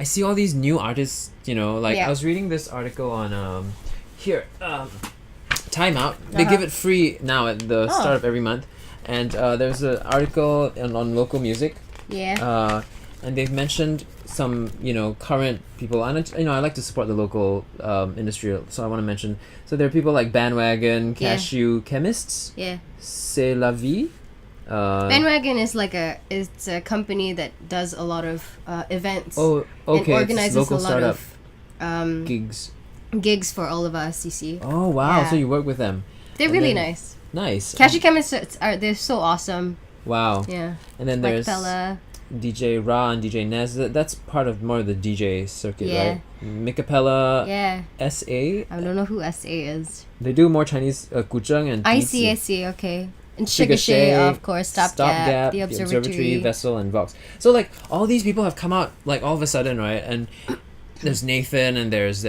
I see all these new artists, like Yeah. I was reading this article on Time Out. They give it free now at the start of every month. And there's an article on local music. Yeah. And they've mentioned some, current people. And, I like to support the local industry, so I want to mention. So there are people like Bandwagon, Cashew Chemists, C'est la Vie. Bandwagon is it's a company that does a lot of events. Oh, okay. And organizes local a lot startup of gigs for all of us, you see. Oh, wow. Yeah. So you work with them. They're really nice. Nice. Cashew Chemists they're so awesome. Wow. Yeah. And then there's Fella. DJ Ra and DJ Nez. That's part of more of the DJ circuit, right? Micapella. Yeah. SA. I don't know who SA is. They do more Chinese kucheng and I beats. see. Okay. And Sugar Shay, Shay, of course. Stopgap. The Observatory. Vessel, and Vox. So like all these people have come out like all of a sudden, right? And there's Nathan and there's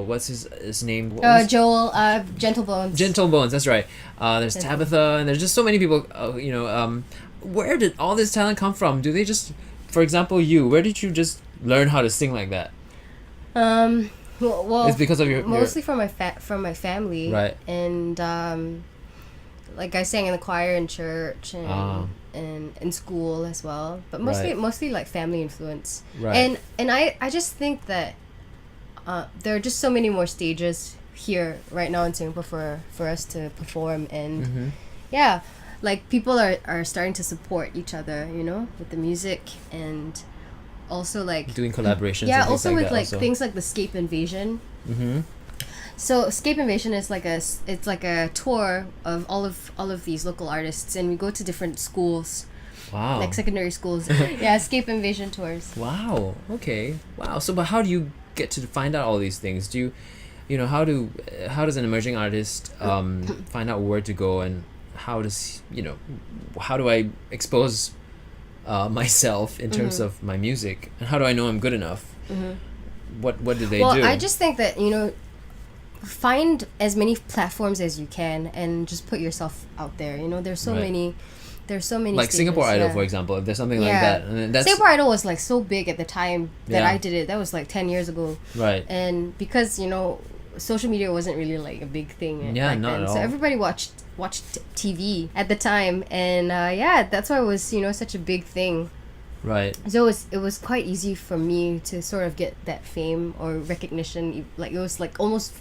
what's his name? Joel. Gentle Bones. Gentle Bones. That's right. There's Tabitha and there's just so many people. Where did all this talent come from? Do they just, for example, where did you just learn how to sing like that? Well, it's because of mostly from my family, right? And like I sang in the choir in church and in school as well, but mostly like family influence. Right. And I just think that there are just so many more stages here right now in Singapore for us to perform, and like people are starting to support each other, with the music, and also like doing collaborations. Yeah, and also with like also. things like the Scape Invasion. Mm-hmm. So Scape Invasion is like a tour of all of these local artists, and we go to different schools. Wow. Like secondary schools. Yeah, Scape Invasion tours. Wow. Okay. Wow. So, but how do you get to find out all these things? Do you, how does an emerging artist find out where to go, and how do I expose myself in terms of my music, and how do I know I'm good enough? What do they do? Well, I just think that find as many platforms as you can and just put yourself out there. There's so many. There's so many. Like stages, Singapore Idol, for example. If there's something like that, and that's Singapore Idol was like so big at the time that I did it. That was like 10 years ago. Right. And because social media wasn't really like a big thing. Back not then. at all. So everybody watched TV at the time, and that's why it was such a big thing. Right. So it was quite easy for me to sort of get that fame or recognition. Like it was like almost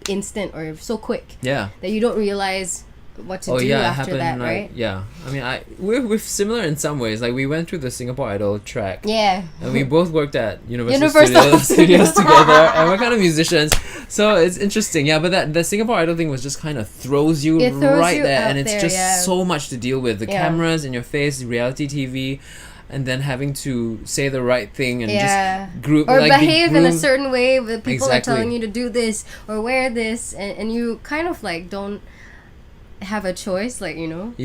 instant or so quick. Yeah. That you don't realize what to do after that, right? Yeah. I mean, we're similar in some ways. Like we went through the Singapore Idol track. Yeah. And we both worked at Universal Studios together, and we're kind of musicians. So it's interesting. Yeah, but the Singapore Idol thing was just kind of throws you right there, and it's just so much to deal with. The cameras in your face, reality TV, and then having to say the right thing and just group or like behave in a certain way. But people are Exactly. telling you to do this or wear this, and you kind of like don't have a choice, like in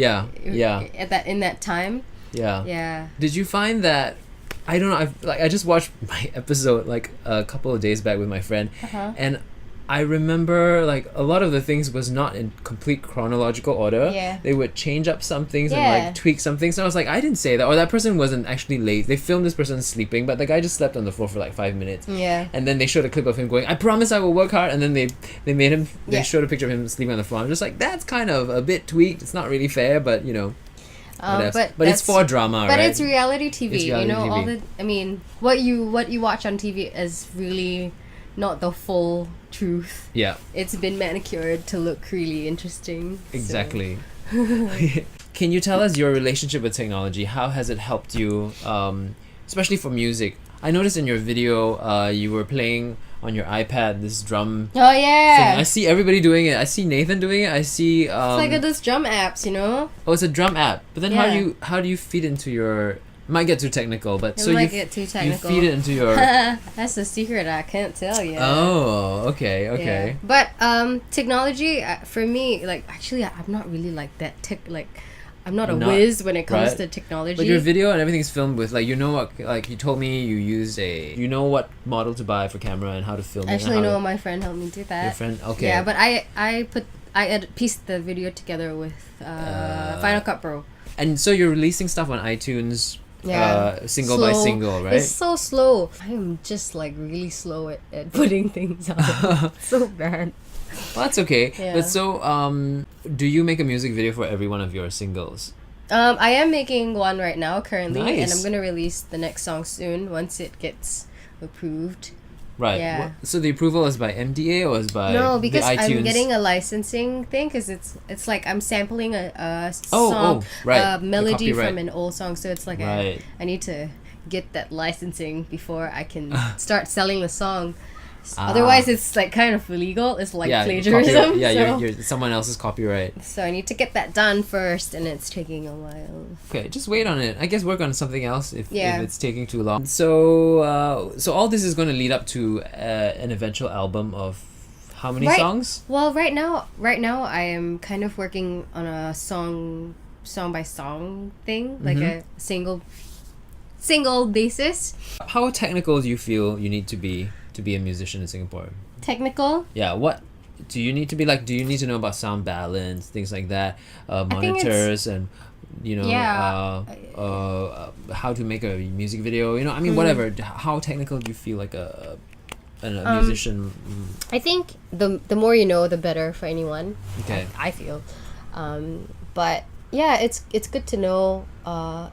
that time. Yeah. Did you find that? I don't know. I just watched my episode like a couple of days back with my friend, and I remember like a lot of the things was not in complete chronological order. Yeah. They would change up some things and like tweak some things. So I was like, I didn't say that, or that person wasn't actually late. They filmed this person sleeping, but the guy just slept on the floor for like 5 minutes. Yeah. And then they showed a clip of him going, "I promise I will work hard." And then they made him. They showed a picture of him sleeping on the floor. I'm just like, that's kind of a bit tweaked. It's not really fair, but but it's for drama, but right? it's reality TV. It's reality TV. All the what you watch on TV is really not the full truth. Yeah. It's been manicured to look really interesting. Exactly. Can you tell us your relationship with technology? How has it helped you, especially for music? I noticed in your video, you were playing on your iPad this drum. Oh yeah. thing. I see everybody doing it. I see Nathan doing it. I see. It's like those drum apps, Oh, it's a drum app. But then how do you feed into your? Might get too technical, but get too technical. You feed it into your. That's the secret I can't tell you. Oh, okay. Yeah. But technology for me, like actually, I'm not really like that I'm not a whiz when it comes to technology. But your video and everything's filmed with like you told me you use what model to buy for camera and how to film. Actually, no, my friend helped me do that. Your friend, okay. Yeah, but I pieced the video together with Final Cut Pro. And so you're releasing stuff on iTunes single by Slow. single, right? It's so slow. I am just like really slow at putting things out. So bad. Well, that's okay. Yeah. But so, do you make a music video for every one of your singles? I am making one right now currently, and Nice. I'm gonna release the next song soon once it gets approved. Right. Yeah. So the approval is by MDA or is by No, because the iTunes? I'm getting a licensing thing because it's like I'm sampling a Oh, song, right. a The melody copyright. from an old song. So it's like Right. I need to get that licensing before I can start selling the song. Otherwise, it's like kind of illegal. It's like plagiarism. copyright. Yeah, so, you're someone else's copyright. so I need to get that done first, and it's taking a while. Okay, just wait on it. I guess work on something else if Yeah. it's taking too long. So, so all this is going to lead up to an eventual album of how many Right. songs? Well, right now I am kind of working on a song by song thing, like a single basis. How technical do you feel you need to be a musician in Singapore? Technical. Yeah, what do you need to be like? Do you need to know about sound balance, things like that, think it's- monitors, and Yeah. how to make a music video? I mean, whatever. How technical do you feel like a musician? I think the more you know, the better for anyone. Okay. I feel, but yeah, it's good to know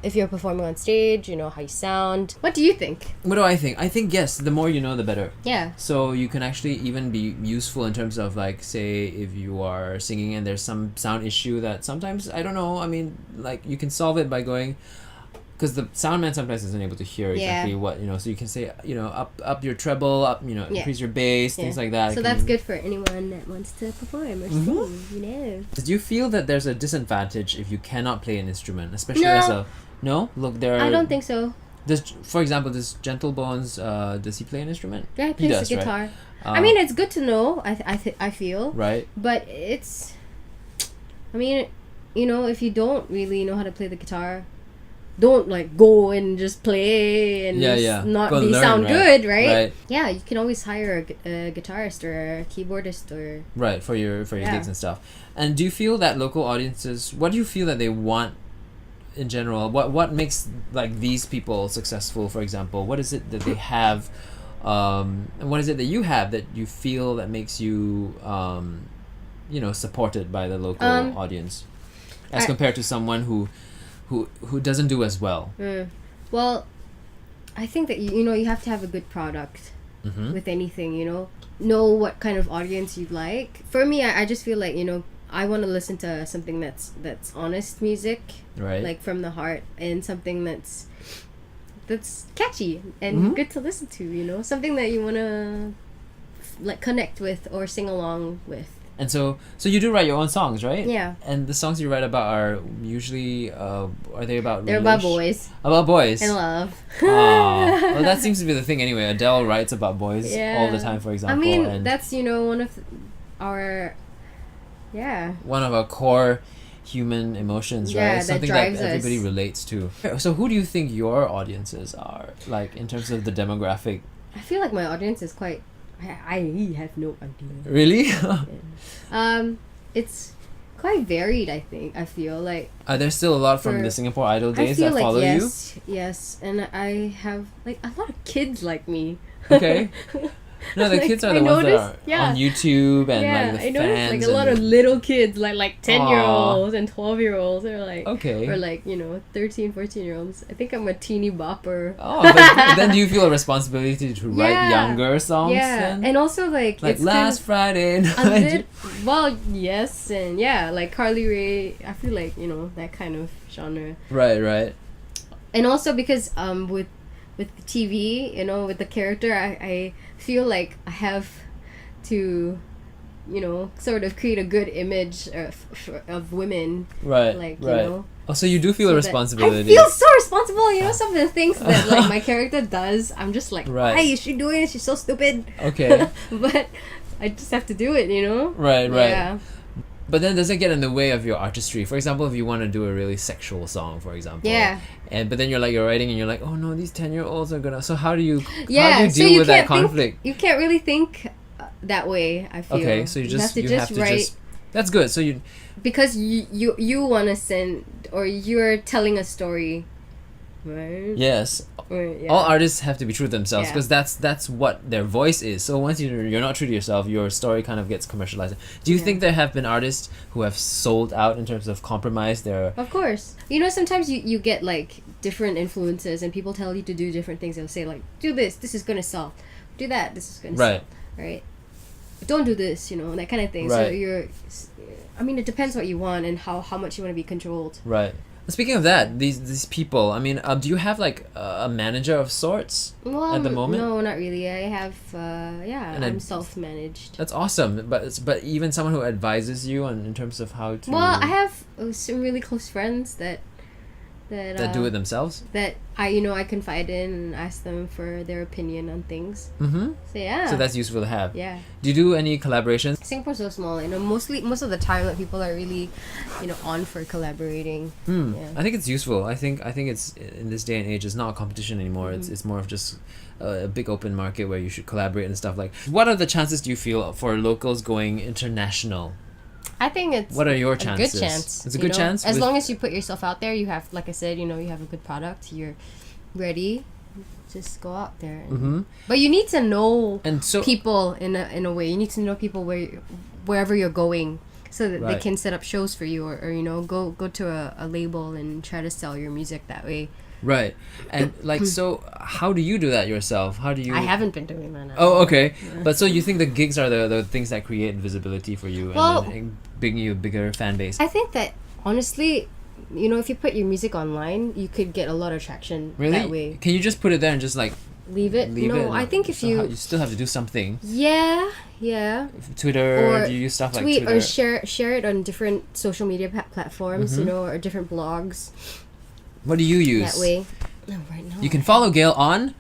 if you're performing on stage. You know how you sound. What do you think? What do I think? I think yes. The more you know, the better. Yeah. So you can actually even be useful in terms of like, say, if you are singing and there's some sound issue that sometimes, I don't know, I mean, like you can solve it by going, because the sound man sometimes isn't able to hear exactly what, so you can say, up your treble, up, increase your bass, things like that. So that's good for anyone that wants to perform or sing, Do you feel that there's a disadvantage if you cannot play an instrument, especially No. as a... No? Look, there are... I don't think so. For example, this Gentle Bones, does he play an instrument? Yeah, he plays does, the right? guitar. I mean, it's good to know, I feel. Right. But it's... I mean, if you don't really know how to play the guitar, don't like go and just play and not Go learn, sound right? good, right? Right. Yeah, you can always hire a guitarist or a keyboardist or... Right, for your gigs and stuff. And do you feel that local audiences, what do you feel that they want in general? What makes like these people successful, for example? What is it that they have, and what is it that you have that you feel that makes you supported by the local audience as compared to someone who doesn't do as well? Well, I think that you have to have a good product with anything, know what kind of audience you like. For me, I just feel like I want to listen to something that's honest music, Right. like from the heart, and something that's catchy and good to listen to, something that you want to like connect with or sing along with. And so you do write your own songs, right? Yeah. And the songs you write about are usually are they about They're about boys About boys. and love. Aw. Well, that seems to be the thing anyway. Adele writes about boys all the time, for example. I mean, and that's one of our one of our core human emotions, Yeah, right? that Something drives that everybody us. relates to. So who do you think your audiences are, like in terms of the demographic? I feel like my audience is quite... I have no idea. Really? It's quite varied, I think. I feel like... Are there still a lot from For- the Singapore Idol I days feel that like follow yes. And I have like a lot of kids like me. you? Okay. No, the Like, kids are I the ones that noticed- are on YouTube and like the I fans. noticed like a lot of and- little kids, like 10-year-olds and 12-year-olds, or like... Okay. Or like, 13, 14-year-olds. I think I'm a teeny bopper. Oh, but then do you feel a responsibility to write Yeah. younger songs? Yeah, Then? and also like like it's last Friday kind of a night. bit, well, yes, and yeah, like Carly Rae. I feel like that kind of genre, Right. and also because with the TV, with the character, I feel like I have to, sort of create a good image of women, Right. like right. Oh, so you do feel a so that- responsibility. I feel so responsible. Some of the things that like my character does, I'm just like, Right. why is she doing it? She's so stupid. Okay. But I just have to do it, Right. Yeah. But then does it get in the way of your artistry? For example, if you want to do a really sexual song, for example. Yeah. But then you're writing and you're like, oh no, these 10-year-olds are gonna. So how do you Yeah. how do you so deal you with that can't think- conflict? You can't really think that way, I feel. Okay, so you have to write just. That's good. So you. because you want to send, or you're telling a story right? Yes. Right, yeah. All artists have to be true to themselves Yeah. because that's what their voice is. So once you're not true to yourself, your story kind of gets commercialized. Do you Yeah. think there have been artists who have sold out in terms of compromise their Of course. You know, sometimes you get like different influences and people tell you to do different things. They'll say like, do this is gonna sell. Do that, this is gonna Right. sell. Right. Don't do this, you know, that kind of thing. So Right. it depends what you want and how much you want to be controlled. right? Speaking of that, these people, I mean, do you have like a manager of sorts Well, at the moment? no, not really. I have, And I'm self-managed. That's awesome, but even someone who advises you in terms of how to Well, I have some really close friends that do it themselves. that I confide in and ask them for their opinion on things. Mm-hmm. So yeah. So that's useful to have. yeah. Do you do any collaborations? Singapore's so small, most of the time that people are really, on for collaborating. Yeah. I think it's useful. I think it's in this day and age, it's not a competition anymore. It's more of just a big open market where you should collaborate and stuff like. What are the chances do you feel for locals going international? I think it's What are your a chances? good chance. It's a good chance. As long as you put yourself out there, you have, like I said, you have a good product. You're ready. Just go out there. But you need to know And so people in a way. You need to know people wherever you're going, so that they Right. can set up shows for you, or go to a label and try to sell your music that way. right, and like so, how do you do that yourself? How do you? I haven't been doing that. Oh, okay. But so you think the gigs are the things that create visibility for you Well- and then bring you a bigger fan base? I think that honestly, if you put your music online, you could get a lot of traction Really? that way. Can you just put it there and just like Leave it? leave No, it? I think if So you still have to do something. yeah. Twitter, Or do you use stuff like Tweet Twitter? or share it on different social media platforms, or different blogs What do you use? that way. No, right now. You can follow Gayle on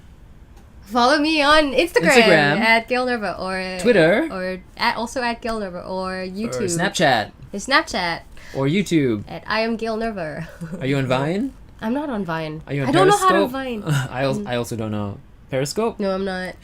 Follow me on Instagram. At Gayle Nerva, or Twitter. or also at Gayle Nerva, or YouTube, or Snapchat or Snapchat or YouTube. at I am Gayle Nerva. Are you on Vine? I'm not on Vine. Are you on I don't know how to Periscope? Vine. I also don't know. Periscope? No, I'm not.